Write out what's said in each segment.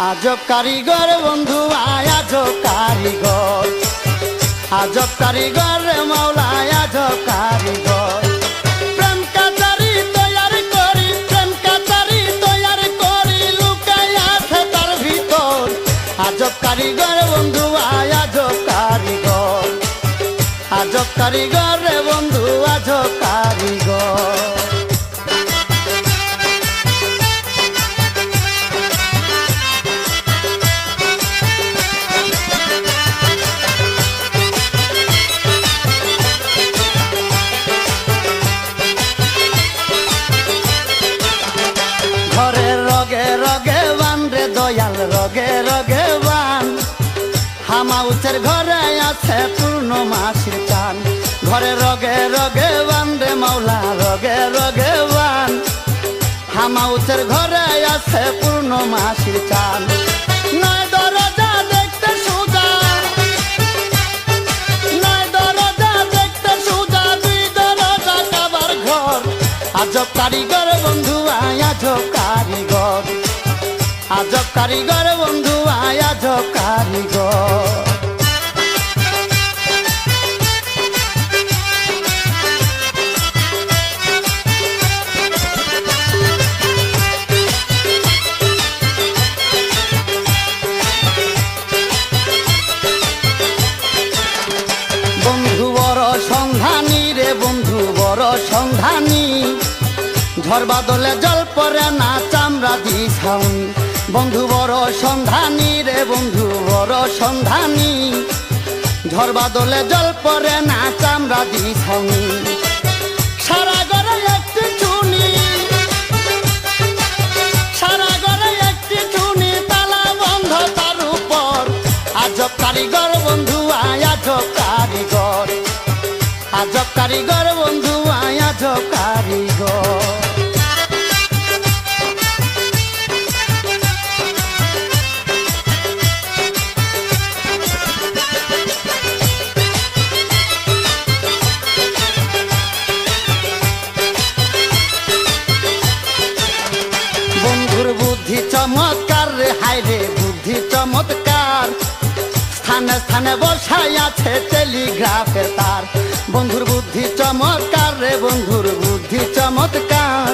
আজব কারিগর বন্ধু আয় আজব কারিগর, আজব কারিগর রে মাওলা আজব কারিগর। প্রেম কাচারি তৈয়ার করি, প্রেম কাচারি তৈয়ার করি, লুকাই আছে তার ভিতর। আজব কারিগর বন্ধু আয় আজব কারিগর, আজব কারিগর রে বন্ধু আজব কারিগর। রগে রগে বান রে দয়াল রগে রগে বান, হামাউচের ঘরে আছে পূর্ণমাসীর চান। ঘরে রগে রগে বান রে মাওলা রগে রগে বান, হামাউচের ঘরে আছে পূর্ণমাসীর চান। নয় দরজা দেখতে সুজা, নয় দরজা দেখতে সুজা, দুই দরজা কাবার ঘর। আজব কারিগর বন্ধু আয় আজব কারিগর, আজব কারিগর বন্ধু আয় আজব কারিগর। বন্ধু বড় সন্ধানী রে বন্ধু বড় সন্ধানী, ঝড় বাদলে জল পরে না চামড়া দি ছাউনি। বন্ধু বড় সন্ধানী রে বন্ধু বড় সন্ধানী, ঝড় বাদলে জল পরে না চামড়া দি ছাউনি। সারা ঘরে একটি চুনি, সারা ঘরে একটি চুনি, তালা বন্ধ তার উপর। আজব কারিগর বন্ধু আয় আজব কারিগর, আজব কারিগর বন্ধু আয় আজব কারিগর। বন্ধুর বুদ্ধি চমৎকার রে হায় রে বুদ্ধি চমৎকার, স্থানে স্থানে বসাই আছে টেলিগ্রাফের তার। বন্ধুর বুদ্ধি চমৎকার রে বন্ধুর বুদ্ধি চমৎকার,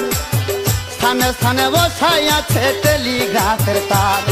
স্থানে স্থানে বসাই আছে টেলিগ্রাফের তার।